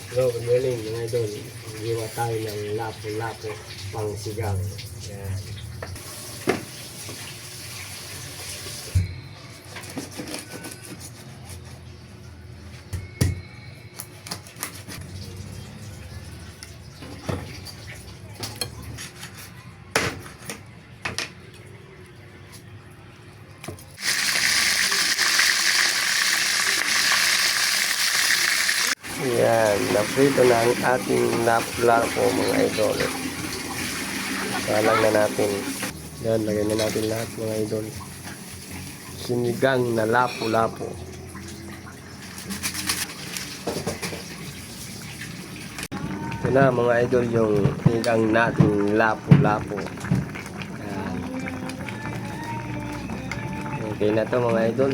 Hello, good morning mga idol. Giwa tayo ng lapo-lapo pang sigang. Yan. Yan, naprito na ang ating lapo-lapo mga idol. Salang na natin. Yan, lagyan na natin lahat mga idol. Sinigang na lapo-lapo. Ito na mga idol yung sinigang nating lapo-lapo. Yan. Okay na to mga idol.